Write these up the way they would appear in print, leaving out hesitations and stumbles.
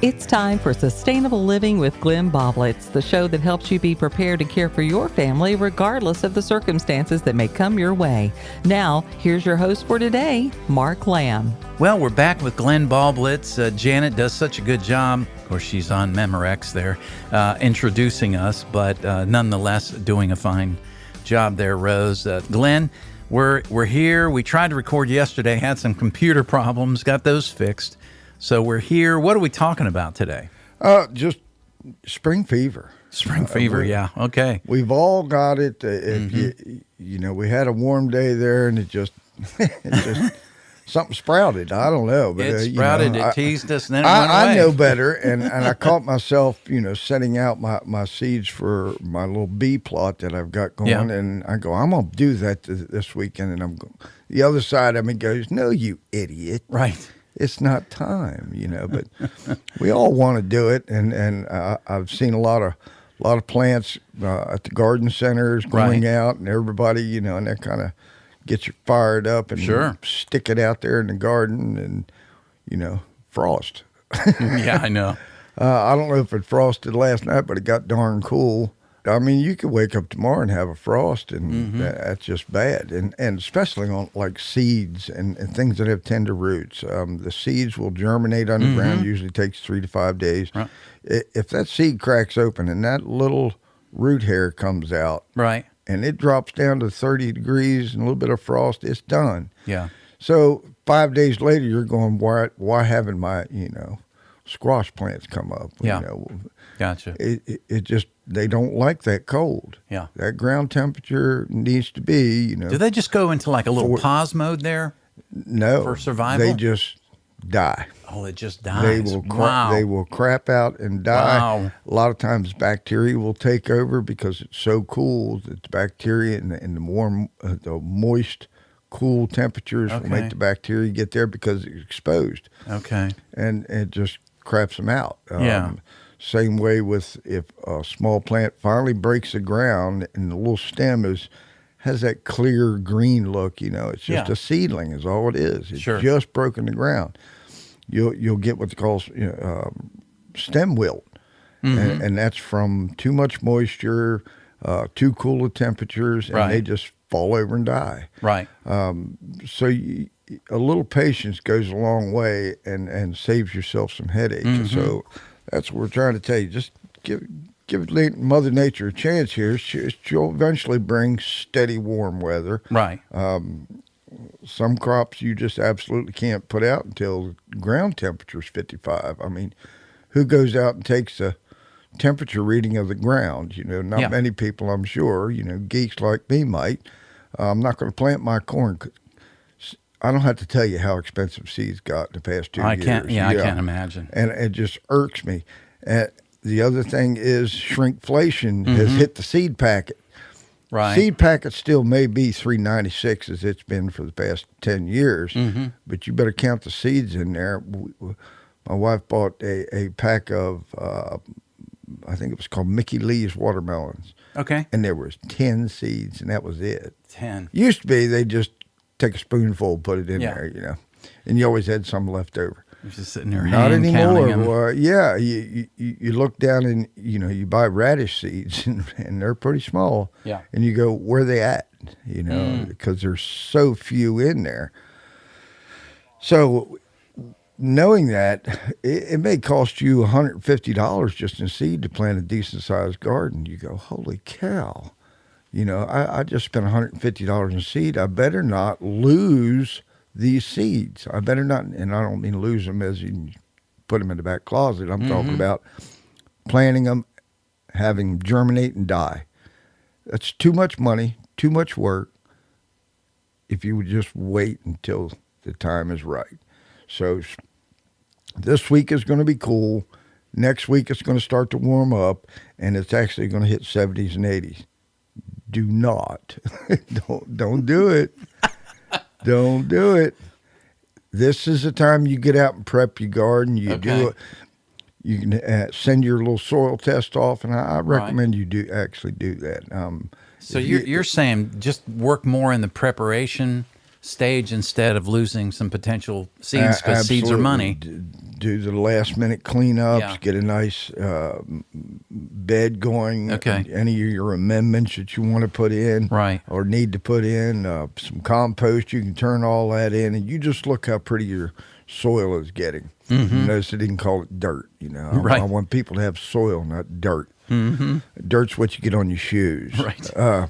It's time for Sustainable Living with Glenn Boblitz, the show that helps you be prepared to care for your family regardless of the circumstances that may come your way. Now, here's your host for today, Mark Lamb. Well, we're back with Glenn Boblitz. Janet does such a good job. Of course, she's on Memorex there, introducing us, but nonetheless doing a fine job there, Rose. Glenn, we're here. We tried to record yesterday, had some computer problems, got those fixed. So we're here. What are we talking about today? Just spring fever. Spring fever, yeah. Okay. We've all got it. If you know, we had a warm day there, and it just something sprouted. I don't know, but it sprouted. you know, it teased us, and then it went away. I know better, and I caught myself, setting out my seeds for my little bee plot that I've got going, and I go, I'm gonna do that this weekend, and I'm going. The other side of me goes, no, you idiot. Right. It's not time, but we all want to do it, and I've seen a lot of plants at the garden centers going out, and everybody, and that kind of gets you fired up, and stick it out there in the garden, and frost. Yeah, I know. I don't know if it frosted last night, but it got darn cool. I mean, you could wake up tomorrow and have a frost, and that's just bad. And especially on like seeds and things that have tender roots. The seeds will germinate underground. Usually takes 3 to 5 days. Right. If that seed cracks open and that little root hair comes out, right, and it drops down to 30 degrees and a little bit of frost, it's done. Yeah. So 5 days later, you're going, why haven't my squash plants come up? Yeah. Gotcha. It just, they don't like that cold. Yeah. That ground temperature needs to be, Do they just go into like a little pause mode there? No. For survival? They just die. Oh, it just dies. They will crap out and die. Wow. A lot of times bacteria will take over because it's so cool that the bacteria and the warm, the moist, cool temperatures will make the bacteria get there because it's exposed. Okay. And it just craps them out. Yeah. Same way with if a small plant finally breaks the ground and the little stem has that clear green look, it's just a seedling is all it is. It's just broken the ground. You'll get what they call stem wilt, and that's from too much moisture, too cool of temperatures, and they just fall over and die. Right. So a little patience goes a long way and saves yourself some headache. And so that's what we're trying to tell you. Just give Mother Nature a chance here. She'll eventually bring steady warm weather. Right. Some crops you just absolutely can't put out until ground temperature is 55. I mean, who goes out and takes a temperature reading of the ground? Not many people, I'm sure. Geeks like me might. I'm not going to plant my corn. I don't have to tell you how expensive seeds got in the past 2 years. I can't imagine. And it just irks me. And the other thing is shrinkflation has hit the seed packet. Right. Seed packet still may be $3.96 as it's been for the past 10 years, but you better count the seeds in there. My wife bought a pack of, I think it was called Mickey Lee's watermelons. Okay. And there was 10 seeds, and that was it. 10. Used to be they just take a spoonful, put it in there, and you always had some left over. You're just sitting there Not hand anymore. counting them. You look down and you buy radish seeds and they're pretty small. Yeah. And you go, where are they at? Because there's so few in there. So knowing that, it may cost you $150 just in seed to plant a decent sized garden. You go, holy cow. I just spent $150 in seed. I better not lose these seeds. I better not, and I don't mean lose them as you put them in the back closet. I'm talking about planting them, having them germinate and die. That's too much money, too much work if you would just wait until the time is right. So this week is going to be cool. Next week it's going to start to warm up, and it's actually going to hit 70s and 80s. Do not. Don't do it. Don't do it. This is the time you get out and prep your garden. You do it. You can send your little soil test off, and I recommend you do that. So you're saying just work more in the preparation stage instead of losing some potential seeds because seeds are money. do the last minute cleanups, Yeah. get a nice bed going. Okay. Any of your amendments that you want to put in, Right. or need to put in, some compost, you can turn all that in, and you just look how pretty your soil is getting. You notice they didn't call it dirt. Right. I want people to have soil, not dirt. Dirt's what you get on your shoes. Right.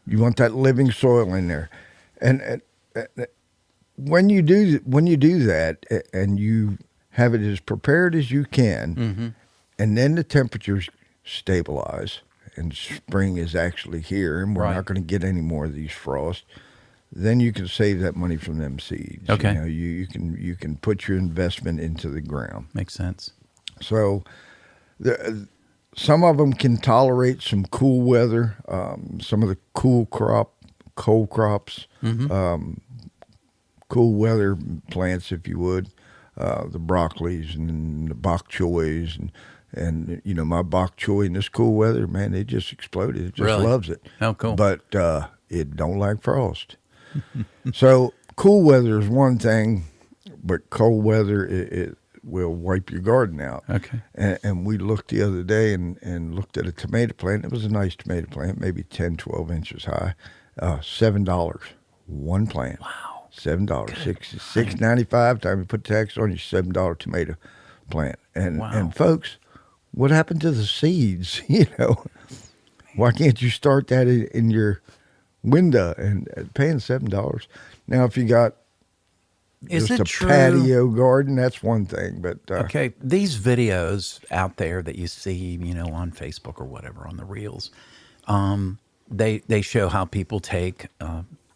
You want that living soil in there, and when you do that, and you have it as prepared as you can, and then the temperatures stabilize, and spring is actually here, and we're Right. not going to get any more of these frosts. Then you can save that money from them seeds. Okay. You can put your investment into the ground. Makes sense. So, some of them can tolerate some cool weather. Some of the cold crops, cool weather plants, if you would, the broccolis and the bok choys and my bok choy in this cool weather, man, it just exploded. It just Really? loves it. Oh, cool. But it don't like frost. So cool weather is one thing, but cold weather it will wipe your garden out. Okay. And we looked the other day and looked at a tomato plant. It was a nice tomato plant, maybe 10, 12 inches high. $7, one plant. Wow. $7, $6.95. Time you put tax on your $7 tomato plant. And folks, what happened to the seeds? Why can't you start that in your window and paying $7? Now, if you got Is just it a true? patio garden, that's one thing. But Okay, these videos out there that you see, on Facebook or whatever, on the reels, they show how people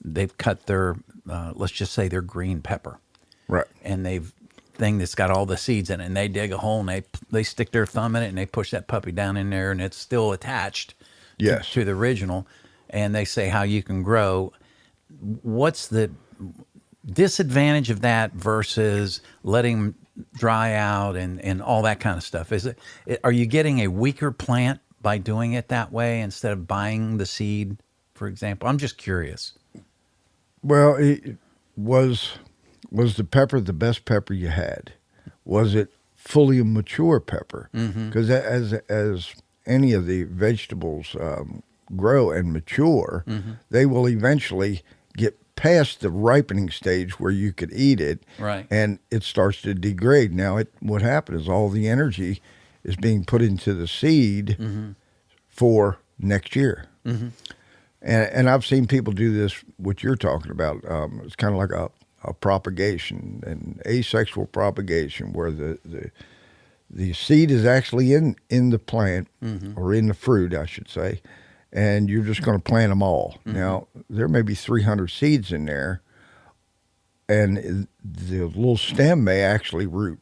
they've cut their, let's just say their green pepper, right, and thing that's got all the seeds in it, and they dig a hole and they stick their thumb in it and they push that puppy down in there, and it's still attached yes, to the original, and they say how you can grow. What's the disadvantage of that versus letting them dry out and all that kind of stuff? Are you getting a weaker plant by doing it that way instead of buying the seed, for example? I'm just curious. Well, was the pepper the best pepper you had? Was it fully a mature pepper? Because as any of the vegetables grow and mature, they will eventually get past the ripening stage where you could eat it, Right. and it starts to degrade. Now, what happened is all the energy is being put into the seed for next year. And I've seen people do this, what you're talking about. It's kind of like a propagation, an asexual propagation, where the seed is actually in the plant, or in the fruit, I should say, and you're just going to plant them all. Now, there may be 300 seeds in there, and the little stem may actually root.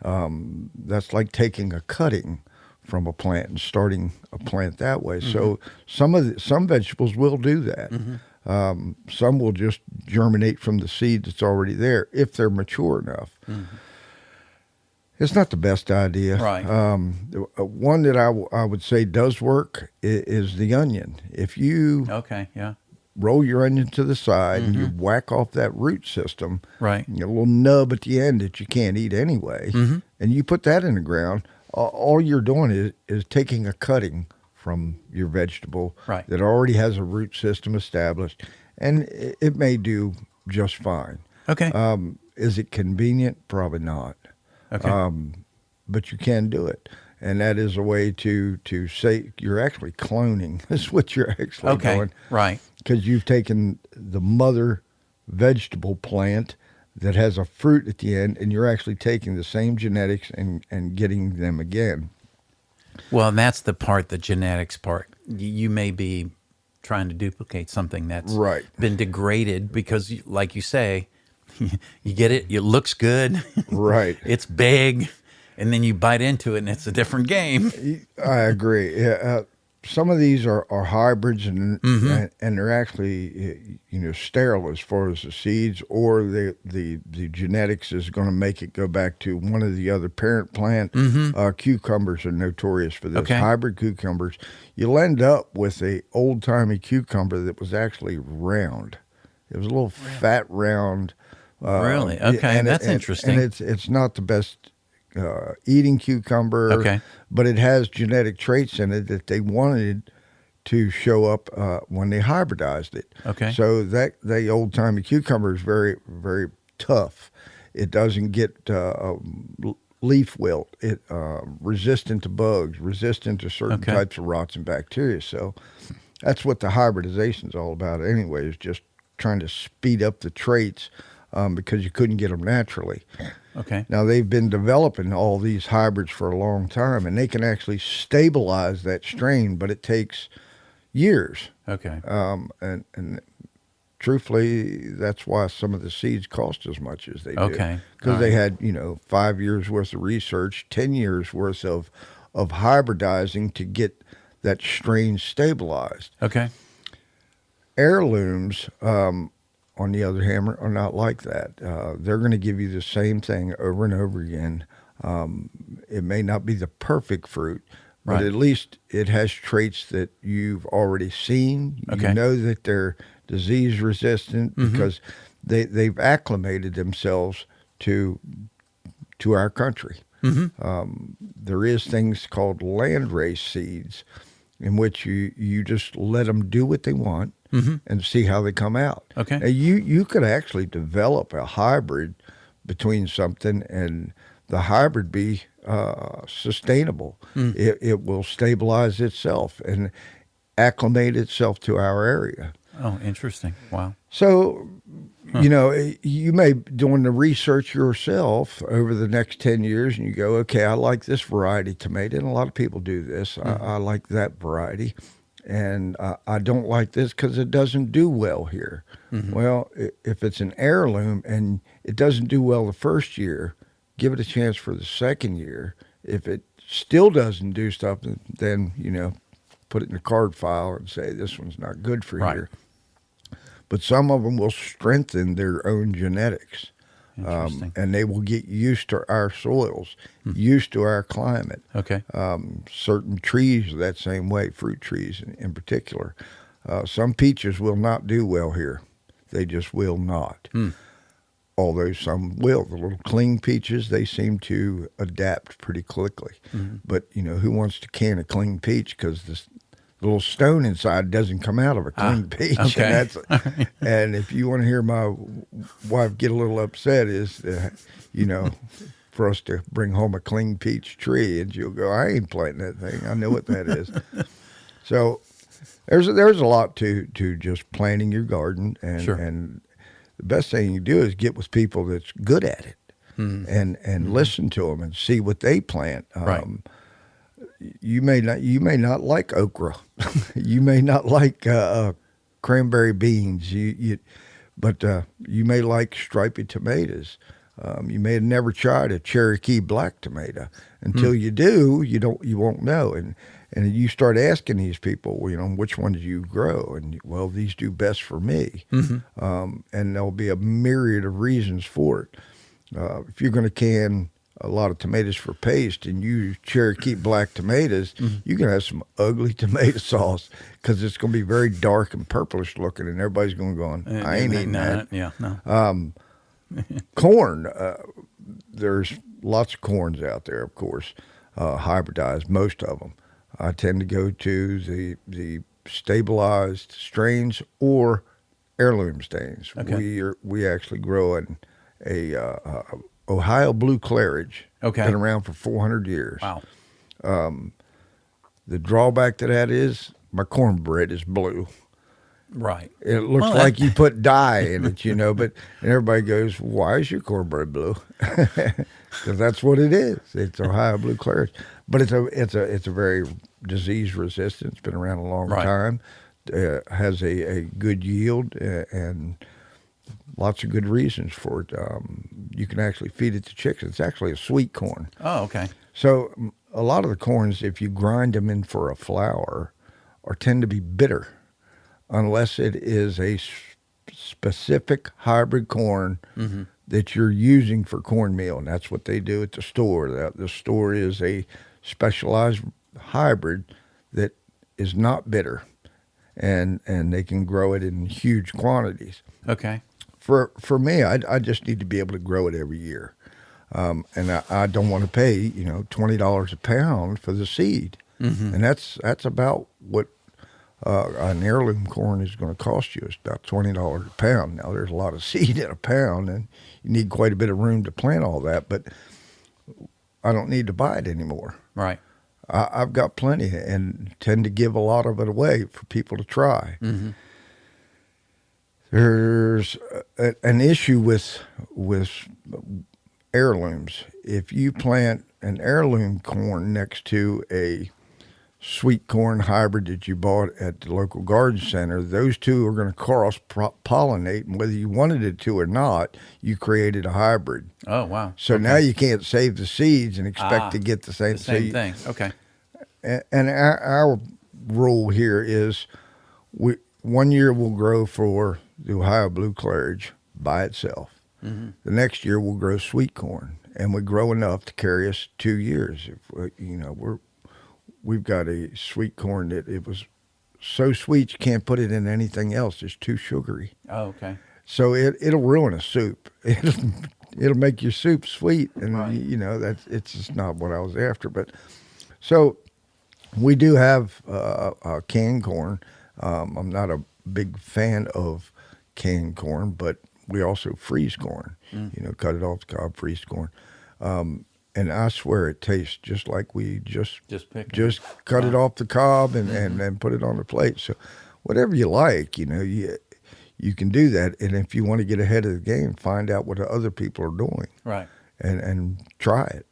That's like taking a cutting from a plant and starting a plant that way. So some vegetables will do that. Some will just germinate from the seed that's already there if they're mature enough. It's not the best idea. Right. One that I would say does work is the onion. If you Okay, yeah. roll your onion to the side and you whack off that root system, Right. a little nub at the end that you can't eat anyway, and you put that in the ground, all you're doing is taking a cutting from your vegetable Right. that already has a root system established, and it may do just fine. Okay. Is it convenient? Probably not. Okay. But you can do it. And that is a way to say you're actually cloning. That's what you're actually Okay. doing. Right. Because you've taken the mother vegetable plant that has a fruit at the end, and you're actually taking the same genetics and getting them again. Well, and that's the part, the genetics part. You may be trying to duplicate something that's Right. been degraded because, like you say, you get it, it looks good, Right. it's big, and then you bite into it and it's a different game. I agree. Yeah, some of these are hybrids, and they're actually sterile as far as the seeds, or the genetics is going to make it go back to one of the other parent plant. Cucumbers are notorious for this. Okay. Hybrid cucumbers, you'll end up with a old timey cucumber that was actually round. It was a little fat round. Really? Okay, that's interesting. And it's not the best eating cucumber. Okay. But it has genetic traits in it that they wanted to show up when they hybridized it. Okay. So that the old timey cucumber is very, very tough. It doesn't get leaf wilt. It resistant to bugs, resistant to certain types of rots and bacteria. So that's what the hybridization is all about anyway, is just trying to speed up the traits because you couldn't get them naturally. Okay. Now, they've been developing all these hybrids for a long time, and they can actually stabilize that strain, but it takes years. Okay. And truthfully, that's why some of the seeds cost as much as they do. Okay. Because All they right. had, 5 years worth of research, 10 years worth of hybridizing to get that strain stabilized. Okay. Heirlooms, on the other hand, are not like that. They're going to give you the same thing over and over again. It may not be the perfect fruit, but Right. at least it has traits that you've already seen. Okay. You know that they're disease resistant because they've acclimated themselves to our country. There is things called landrace seeds in which you just let them do what they want and see how they come out. Okay. Now, you could actually develop a hybrid between something and the hybrid be sustainable. It will stabilize itself and acclimate itself to our area. Oh, interesting. Wow. So, you may be doing the research yourself over the next 10 years and you go, okay, I like this variety tomato. And a lot of people do this. I like that variety. And I don't like this because it doesn't do well here. Well, if it's an heirloom and it doesn't do well the first year, give it a chance for the second year. If it still doesn't do stuff, then, put it in the card file and say, this one's not good for Right. here. But some of them will strengthen their own genetics. Interesting. And they will get used to our soils, used to our climate. Okay. Certain trees are that same way, fruit trees in particular. Some peaches will not do well here. They just will not. Although some will. The little cling peaches, they seem to adapt pretty quickly. But, who wants to can a cling peach because the little stone inside doesn't come out of a cling peach. okay. And if you want to hear my wife get a little upset is, for us to bring home a cling peach tree, and she'll go, I ain't planting that thing. I know what that is. So there's a lot to just planting your garden, and Sure. and the best thing you do is get with people that's good at it, and listen to them and see what they plant. Right. You may not like okra, you may not like cranberry beans, but you may like striped tomatoes. You may have never tried a Cherokee black tomato. Until you do, you won't know. And you start asking these people, which one did you grow? And these do best for me. And there'll be a myriad of reasons for it. If you're going to can a lot of tomatoes for paste and use Cherokee black tomatoes, you can have some ugly tomato sauce because it's going to be very dark and purplish looking, and everybody's going to go, I ain't eating that. Yeah, no. Corn, there's lots of corns out there, of course, hybridized, most of them. I tend to go to the stabilized strains or heirloom strains. Okay. We actually grow a Ohio Blue Claridge. Okay. Been around for 400 years. Wow. The drawback to that is my cornbread is blue. Right. It looks like you put dye in it, but and everybody goes, why is your cornbread blue? Because that's what it is. It's Ohio Blue Claridge. But it's a very disease resistant. It's been around a long time. Has a good yield and lots of good reasons for it. You can actually feed it to chickens. It's actually a sweet corn. Oh, okay. So a lot of the corns, if you grind them in for a flour, tend to be bitter unless it is a specific hybrid corn that you're using for cornmeal. And that's what they do at the store. The store is a specialized hybrid that is not bitter, and they can grow it in huge quantities. Okay. For me, I just need to be able to grow it every year. And I don't want to pay, $20 a pound for the seed. And that's about what an heirloom corn is going to cost you. It's about $20 a pound. Now, there's a lot of seed in a pound, and you need quite a bit of room to plant all that, but I don't need to buy it anymore. Right. I've got plenty and tend to give a lot of it away for people to try. There's an issue with heirlooms. If you plant an heirloom corn next to a sweet corn hybrid that you bought at the local garden center, those two are going to cross-pollinate, and whether you wanted it to or not, you created a hybrid. Oh, wow. So now you can't save the seeds and expect to get the same, thing. Okay. And our rule here is 1 year we'll grow for the Ohio Blue Claridge by itself. The next year we'll grow sweet corn, and we grow enough to carry us 2 years. If we've got a sweet corn that it was so sweet you can't put it in anything else. It's too sugary. Oh, okay. So it'll ruin a soup. It'll make your soup sweet, and right. it's just not what I was after. But so we do have canned corn. I'm not a big fan of canned corn, but we also freeze corn. Cut it off the cob, freeze corn. And I swear it tastes just like we just cut it off the cob and put it on the plate. So whatever you like, you can do that. And if you want to get ahead of the game, find out what the other people are doing. Right. And try it.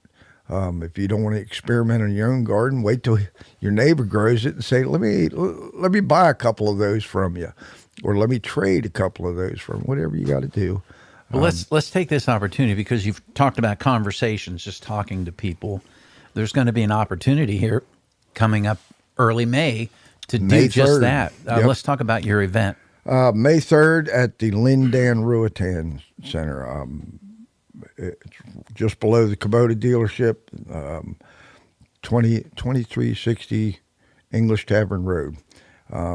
If you don't want to experiment in your own garden, wait till your neighbor grows it and say, let me buy a couple of those from you, or let me trade a couple of those from, whatever you got to do. Well, let's take this opportunity, because you've talked about conversations, just talking to people. There's going to be an opportunity here coming up early May to do just that. Yep. Let's talk about your event. May 3rd at the Lindan Ruatan Center. It's just below the Kubota dealership, 2360 English Tavern Road.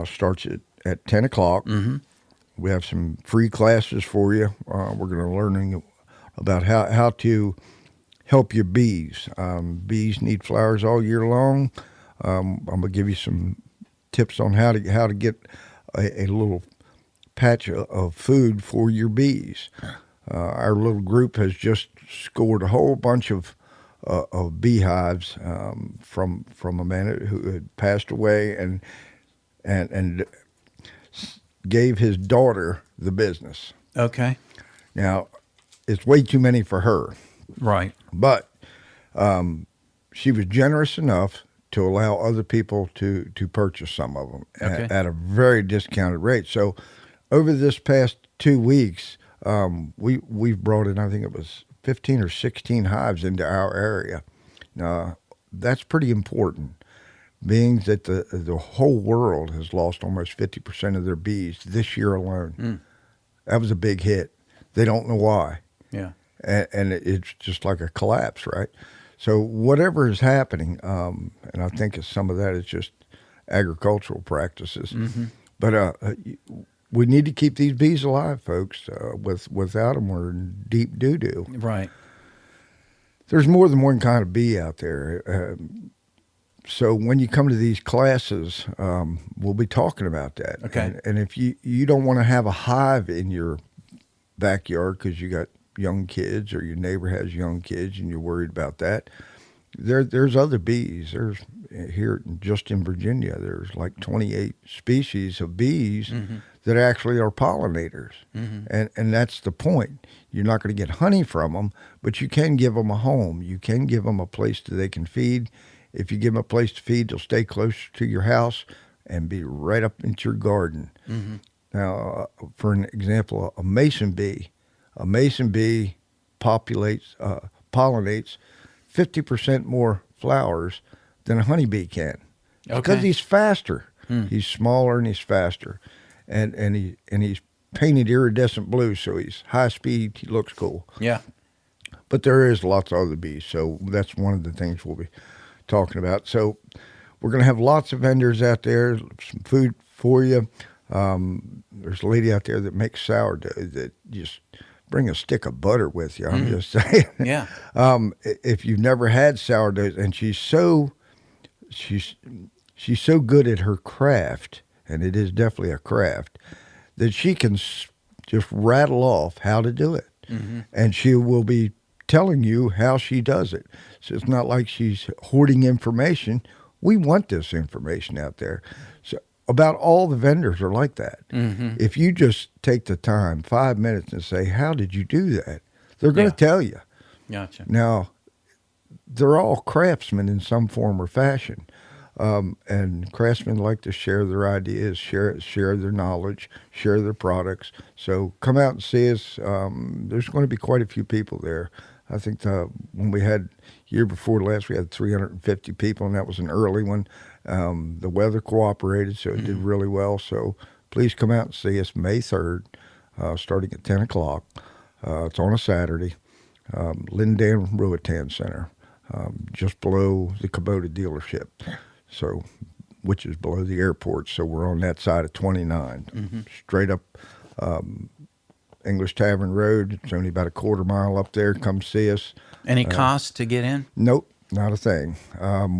Starts at 10 o'clock. We have some free classes for you. We're going to learn about how to help your bees. Bees need flowers all year long. I'm going to give you some tips on how to get a little patch of food for your bees. Our little group has just scored a whole bunch of beehives from a man who had passed away and gave his daughter the business. Okay. Now, it's way too many for her. Right. But she was generous enough to allow other people to purchase some of them at a very discounted rate. So over this past 2 weeks, we've brought in, I think it was 15 or 16 hives into our area. Now, that's pretty important, being that the whole world has lost almost 50% of their bees this year alone. That was a big hit. They don't know why. Yeah. And it's just like a collapse, right? So whatever is happening, and I think some of that is just agricultural practices, but we need to keep these bees alive, folks. Without them, we're in deep doo-doo. Right. There's more than one kind of bee out there. So when you come to these classes, we'll be talking about that. Okay. And if you don't want to have a hive in your backyard because you got young kids, or your neighbor has young kids and you're worried about that, there's other bees. There's here just in Virginia, there's like 28 species of bees that actually are pollinators. And that's the point. You're not going to get honey from them, but you can give them a home. You can give them a place that they can feed. If you give them a place to feed, they'll stay closer to your house and be right up into your garden. Now, for an example, a mason bee pollinates 50% more flowers than a honeybee can. Because he's faster. He's smaller and he's faster. And he's painted iridescent blue, so he's high speed. He looks cool. Yeah. But there is lots of other bees, so that's one of the things we'll be talking about. So we're going to have lots of vendors out there, some food for you. There's a lady out there that makes sourdough that just bring a stick of butter with you. I'm just saying. Yeah. If you've never had sourdough, and she's so good at her craft, and it is definitely a craft, that she can just rattle off how to do it. And she will be telling you how she does it. So it's not like she's hoarding information. We want this information out there. So about all the vendors are like that. If you just take the time, 5 minutes, and say, how did you do that? They're going to tell you. Gotcha. Now, they're all craftsmen in some form or fashion. And craftsmen like to share their ideas, share their knowledge, share their products. So come out and see us. There's going to be quite a few people there. I think when we had year before last, we had 350 people, and that was an early one. The weather cooperated, so it did really well. So please come out and see us May 3rd, starting at 10 o'clock. It's on a Saturday. Lindan Ruatan Center, just below the Kubota dealership. So, which is below the airport. So we're on that side of 29, straight up English Tavern Road. It's only about a quarter mile up there. Come see us. Any cost to get in? Nope, not a thing.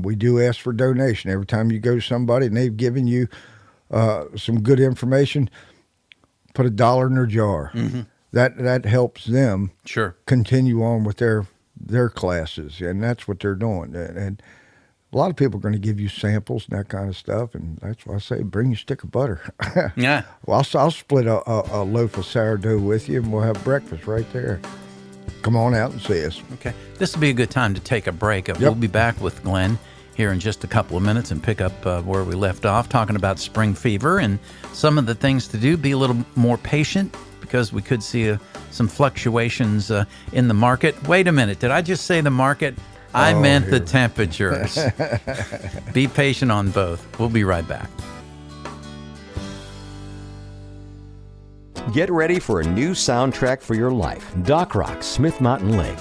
We do ask for donation every time you go to somebody and they've given you some good information. Put $1 in their jar. That helps them continue on with their classes, and that's what they're doing. And a lot of people are going to give you samples and that kind of stuff, and that's why I say bring your stick of butter. Yeah. Well, I'll split a loaf of sourdough with you, and we'll have breakfast right there. Come on out and see us. Okay. This will be a good time to take a break. We'll be back with Glenn here in just a couple of minutes and pick up where we left off, talking about spring fever and some of the things to do. Be a little more patient, because we could see some fluctuations in the market. Wait a minute. Did I just say the market? I meant the temperatures. Be patient on both. We'll be right back. Get ready for a new soundtrack for your life. Doc Rock, Smith Mountain Lake.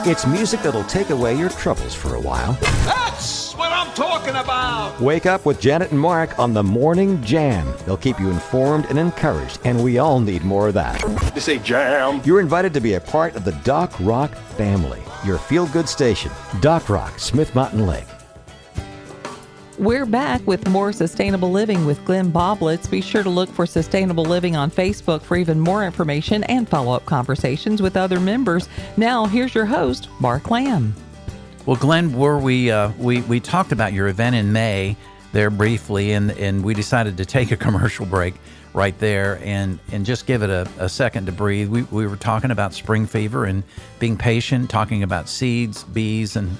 It's music that'll take away your troubles for a while. That's what I'm talking about! Wake up with Janet and Mark on the Morning Jam. They'll keep you informed and encouraged, and we all need more of that. You say jam? You're invited to be a part of the Doc Rock family, your feel-good station. Doc Rock, Smith Mountain Lake. We're back with more Sustainable Living with Glenn Boblitz. Be sure to look for Sustainable Living on Facebook for even more information and follow-up conversations with other members. Now, here's your host, Mark Lamb. Well, Glenn, we talked about your event in May there briefly, and we decided to take a commercial break right there and just give it a second to breathe. We were talking about spring fever and being patient, talking about seeds, bees, and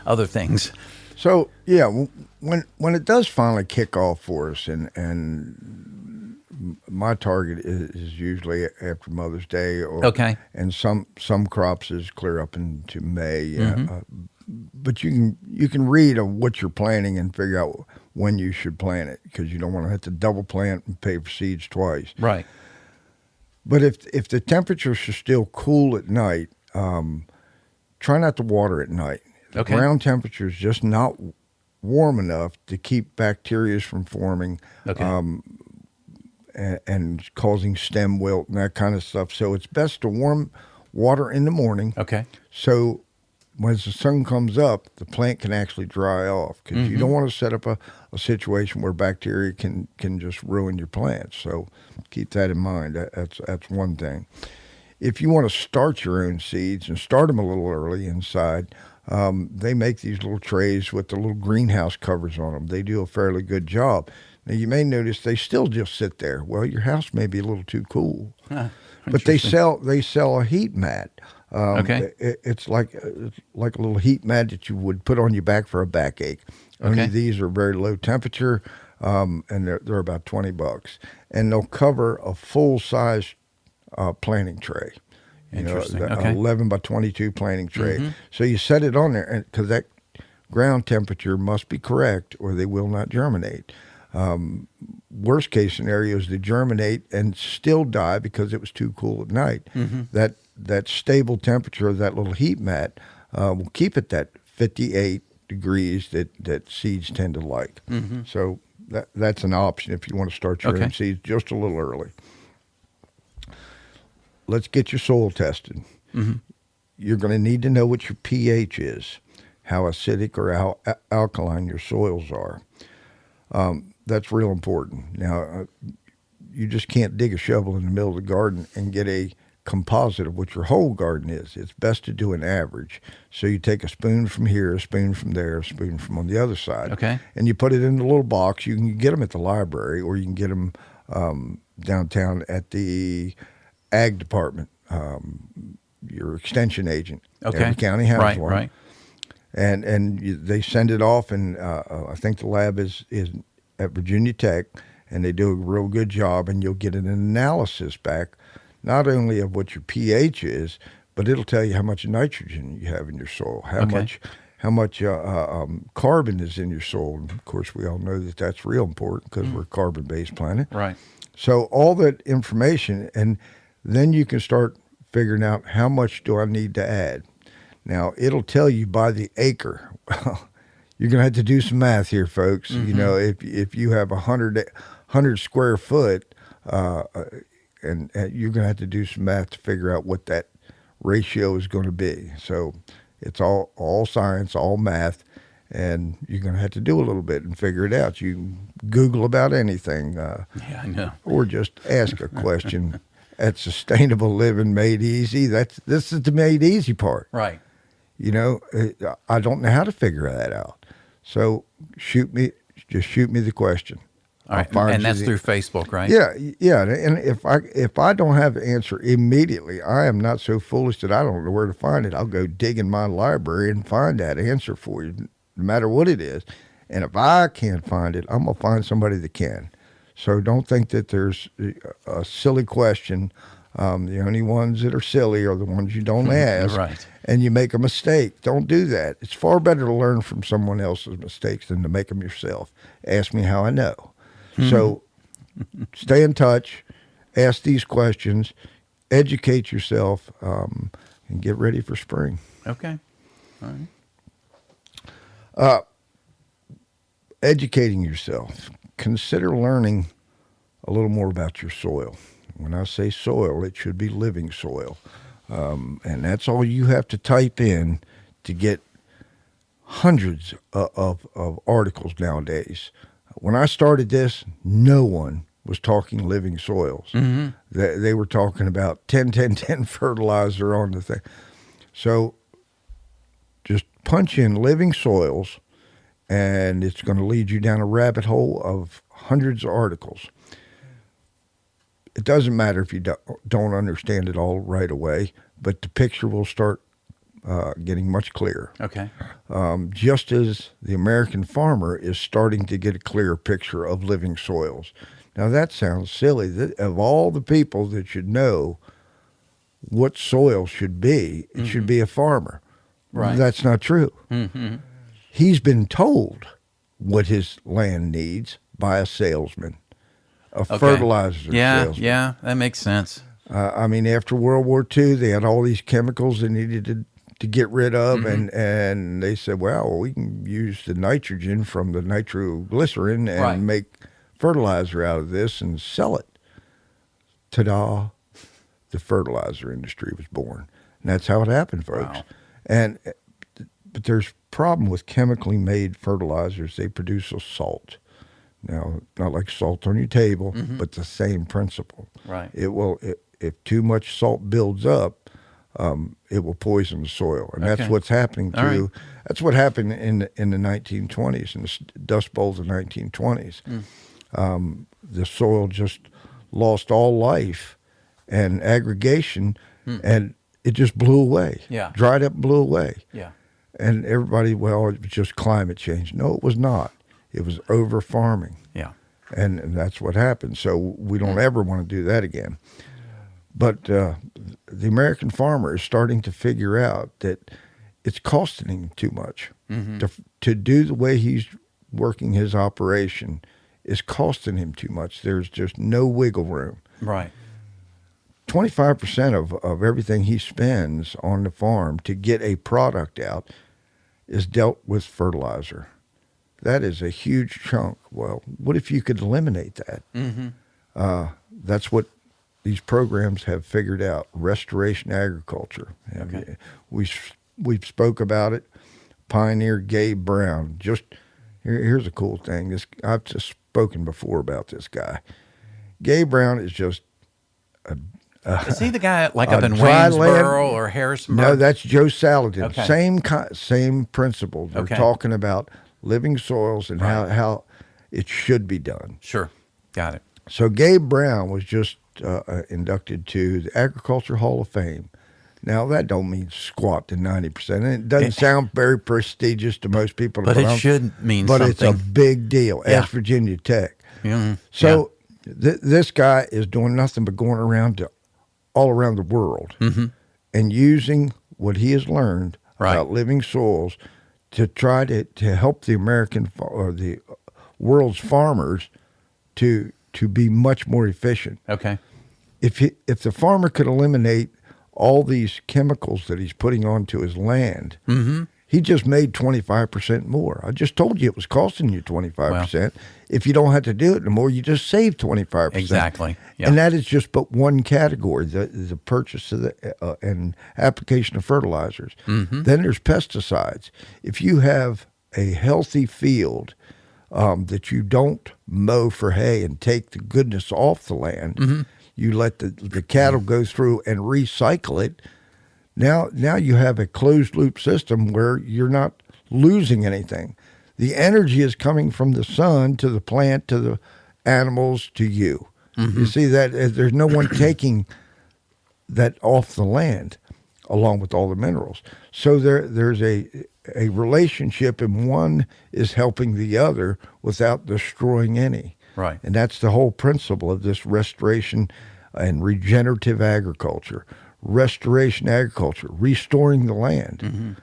other things. So, yeah, when it does finally kick off for us, and my target is usually after Mother's Day, and some crops is clear up into May. But you can read what you're planting and figure out when you should plant it, because you don't want to have to double plant and pay for seeds twice. Right. But if the temperatures are still cool at night, try not to water at night. The ground temperature is just not warm enough to keep bacteria from forming and causing stem wilt and that kind of stuff. So it's best to warm water in the morning. Okay. So when the sun comes up, the plant can actually dry off, because you don't want to set up a situation where bacteria can just ruin your plants. So keep that in mind. That's one thing. If you want to start your own seeds and start them a little early inside, they make these little trays with the little greenhouse covers on them. They do a fairly good job. Now, you may notice they still just sit there. Well, your house may be a little too cool. But they sell a heat mat. It's like a little heat mat that you would put on your back for a backache. Only these are very low temperature, and they're about $20. And they'll cover a full-size planting tray. Interesting. An 11 by 22 planting tray. So you set it on there, and because that ground temperature must be correct, or they will not germinate. Worst case scenario is they germinate and still die because it was too cool at night. That stable temperature of that little heat mat will keep it that 58 degrees that seeds tend to like. So that's an option if you want to start your own seeds just a little early. Let's get your soil tested. You're going to need to know what your pH is, how acidic or how alkaline your soils are. That's real important. Now, you just can't dig a shovel in the middle of the garden and get a composite of what your whole garden is. It's best to do an average. So you take a spoon from here, a spoon from there, a spoon from on the other side. Okay. And you put it in a little box. You can get them at the library, or you can get them downtown at the ag department, your extension agent. Okay. Every county has one. Right. And they send it off, and I think the lab is at Virginia Tech, and they do a real good job, and you'll get an analysis back, not only of what your pH is, but it'll tell you how much nitrogen you have in your soil, how much carbon is in your soil. And of course, we all know that that's real important because we're a carbon-based planet. Right. So all that information, and then you can start figuring out how much do I need to add. Now, it'll tell you by the acre. Well, you're going to have to do some math here, folks. You know, if you have 100 square foot, and you're going to have to do some math to figure out what that ratio is going to be. So it's all science, all math, and you're going to have to do a little bit and figure it out. You can Google about anything. Yeah, I know. Or just ask a question at Sustainable Living Made Easy. This is the made easy part. Right. You know, I don't know how to figure that out. So shoot me the question. All right, and that's through Facebook, right? Yeah. And if I don't have the answer immediately, I am not so foolish that I don't know where to find it. I'll go dig in my library and find that answer for you, no matter what it is. And if I can't find it, I'm gonna find somebody that can. So don't think that there's a silly question. The only ones that are silly are the ones you don't ask. Right. And you make a mistake. Don't do that. It's far better to learn from someone else's mistakes than to make them yourself. Ask me how I know. So stay in touch, ask these questions, educate yourself, and get ready for spring. Okay. All right. Educating yourself. Consider learning a little more about your soil. When I say soil, it should be living soil. And that's all you have to type in to get hundreds of articles nowadays. When I started this, no one was talking living soils. They were talking about 10-10-10 fertilizer on the thing. So just punch in living soils, and it's going to lead you down a rabbit hole of hundreds of articles. It doesn't matter if you don't understand it all right away, but the picture will start getting much clearer. Okay. Just as the American farmer is starting to get a clear picture of living soils. Now that sounds silly. Of all the people that should know what soil should be, it should be a farmer. Right. That's not true. He's been told what his land needs by a salesman, a fertilizer salesman. Yeah, that makes sense. I mean, after World War II, they had all these chemicals they needed to get rid of, and they said, well, we can use the nitrogen from the nitroglycerin and make fertilizer out of this and sell it. Ta-da! The fertilizer industry was born. And that's how it happened, folks. Wow. But there's a problem with chemically made fertilizers. They produce a salt. Now, not like salt on your table, but the same principle. Right. If too much salt builds up, it will poison the soil, and that's what's happening too. Right. That's what happened in the 1920s, in the Dust Bowl of the 1920s. The soil just lost all life and aggregation, and it just blew away. Yeah. Dried up, blew away. Yeah. And everybody, well, it was just climate change. No, it was not. It was over farming. Yeah. And that's what happened. So we don't ever want to do that again. But the American farmer is starting to figure out that it's costing him too much. To do the way he's working his operation is costing him too much. There's just no wiggle room. Right. 25% of everything he spends on the farm to get a product out is dealt with fertilizer. That is a huge chunk. Well, what if you could eliminate that? That's what these programs have figured out, restoration agriculture. Okay. We've spoke about it. Pioneer Gabe Brown. Here's a cool thing. I've just spoken before about this guy. Gabe Brown is just Is he the guy like up in dry Waynesboro land- or Harrisonburg? No, that's Joe Saladin. Okay. Same principle. They're Okay. talking about living soils and how it should be done. Sure. Got it. So Gabe Brown was just inducted to the Agriculture Hall of Fame. Now that don't mean squat to 90%. And it doesn't sound very prestigious to most people. But it should mean but something. it's a big deal. Yeah. Ask Virginia Tech. Mhm. So this guy is doing nothing but going around all around the world and using what he has learned Right. about living soils to try to help the American or the world's farmers to be much more efficient. Okay. If the farmer could eliminate all these chemicals that he's putting onto his land, he just made 25% more. I just told you it was costing you 25%. If you don't have to do it anymore, you just save 25%. Exactly. Yeah. And that is just but one category, the purchase of and application of fertilizers. Then there's pesticides. If you have a healthy field that you don't mow for hay and take the goodness off the land, you let the cattle go through and recycle it. Now you have a closed loop system where you're not losing anything. The energy is coming from the sun to the plant, to the animals, to you. You see that there's no one taking that off the land along with all the minerals. So there's a relationship, and one is helping the other without destroying any. Right. And that's the whole principle of this restoration and regenerative agriculture. Restoration agriculture, restoring the land.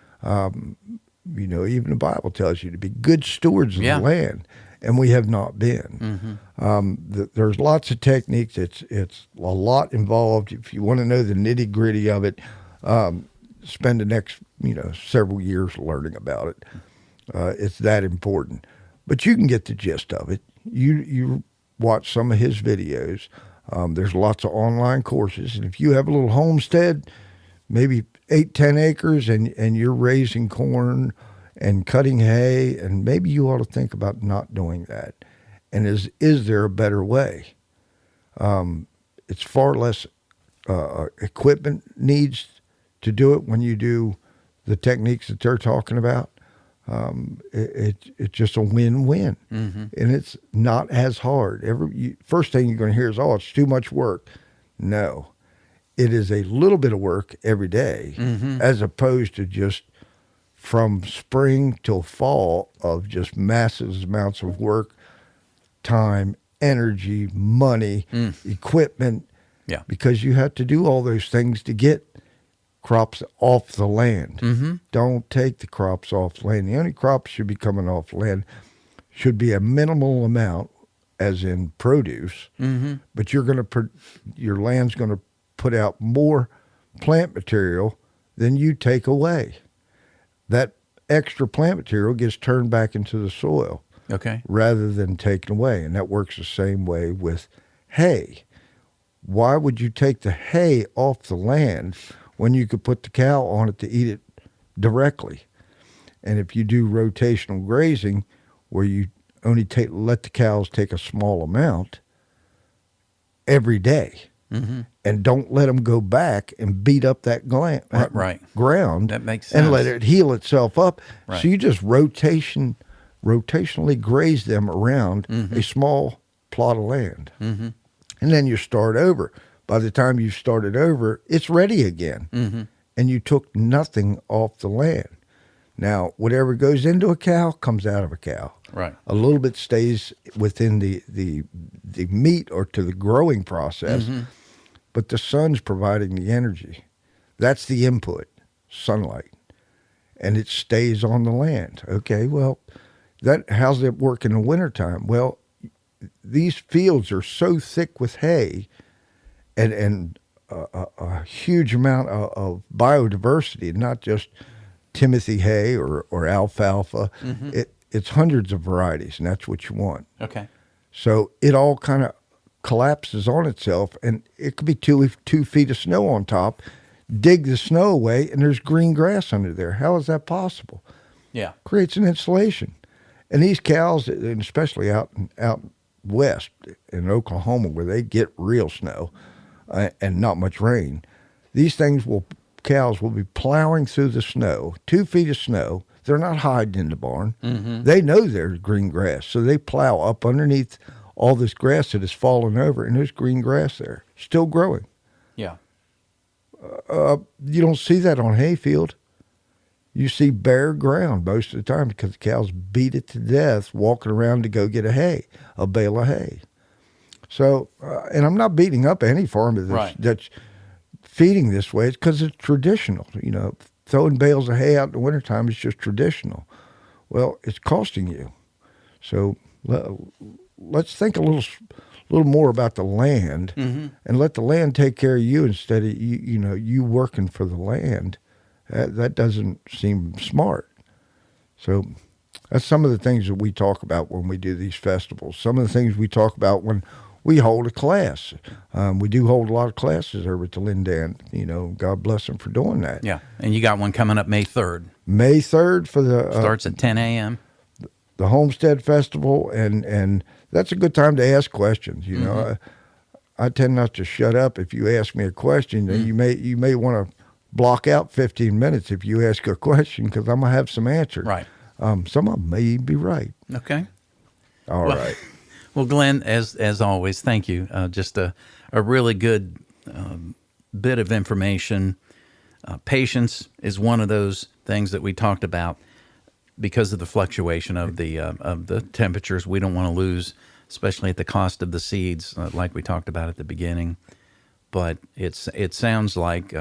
Even the Bible tells you to be good stewards of the land, and we have not been. There's lots of techniques. It's a lot involved. If you want to know the nitty gritty of it, spend the next several years learning about it. It's that important. But you can get the gist of it. You watch some of his videos. There's lots of online courses, and if you have a little homestead, maybe 8-10 acres, and you're raising corn and cutting hay, and maybe you ought to think about not doing that. And is there a better way? It's far less equipment needs to do it when you do the techniques that they're talking about. It's just a win-win, and it's not as hard. First thing you're going to hear is, "Oh, it's too much work." No, it is a little bit of work every day, as opposed to just from spring till fall of just massive amounts of work, time, energy, money, equipment. Yeah. Because you have to do all those things to get crops off the land. Don't take the crops off the land. The only crops should be coming off the land should be a minimal amount, as in produce. But your land's going to put out more plant material than you take away. That extra plant material gets turned back into the soil rather than taken away, and that works the same way with hay. Why would you take the hay off the land when you could put the cow on it to eat it directly? And if you do rotational grazing, where you only let the cows take a small amount every day, and don't let them go back and beat up that ground, That makes and sense. let it heal itself up. Right. So you just rotationally graze them around a small plot of land. And then you start over. By the time you've started over, it's ready again. And you took nothing off the land. Now, whatever goes into a cow comes out of a cow. Right. A little bit stays within the meat or to the growing process, but the sun's providing the energy. That's the input, sunlight. And it stays on the land. Okay, well, how's it work in the wintertime? Well, these fields are so thick with hay and a huge amount of biodiversity, not just Timothy hay or alfalfa. It's hundreds of varieties, and that's what you want. Okay. So it all kind of collapses on itself, and it could be 2 feet of snow on top. Dig the snow away, and there's green grass under there. How is that possible? Yeah. Creates an insulation. And these cows, and especially out west in Oklahoma, where they get real snow and not much rain, these cows will be plowing through the snow, 2 feet of snow. They're not hiding in the barn. They know there's green grass, so they plow up underneath all this grass that has fallen over, and there's green grass there, still growing. Yeah. You don't see that on hayfield. You see bare ground most of the time because the cows beat it to death walking around to go get a bale of hay. So, and I'm not beating up any farmer that's feeding this way. It's because it's traditional. You know, throwing bales of hay out in the wintertime is just traditional. Well, it's costing you. So let's think a little more about the land and let the land take care of you instead of you working for the land. That doesn't seem smart. So that's some of the things that we talk about when we do these festivals. Some of the things we talk about when we hold a class. We do hold a lot of classes over at the Lindan. God bless them for doing that. Yeah, and you got one coming up May 3rd. May 3rd for the... Starts at 10 a.m. The Homestead Festival, and that's a good time to ask questions. I tend not to shut up. If you ask me a question, then you may want to block out 15 minutes if you ask a question, because I'm going to have some answers. Right. Some of them may be right. Okay. All right. Well, Glenn, as always, thank you. Just a really good bit of information. Patience is one of those things that we talked about because of the fluctuation of the temperatures. We don't want to lose, especially at the cost of the seeds, like we talked about at the beginning. But it sounds like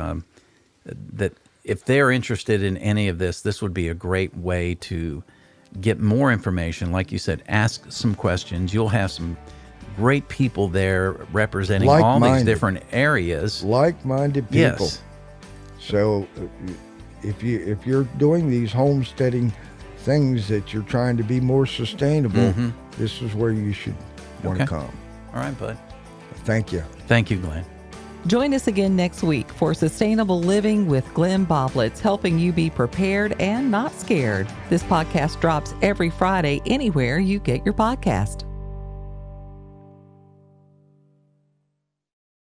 that if they're interested in any of this would be a great way to get more information. Like you said, ask some questions. You'll have some great people there representing all these different areas. Like-minded people. Yes. So if you're doing these homesteading things that you're trying to be more sustainable, this is where you should want to come. All right, bud. Thank you. Thank you, Glenn. Join us again next week for Sustainable Living with Glenn Boblitz, helping you be prepared and not scared. This podcast drops every Friday anywhere you get your podcast.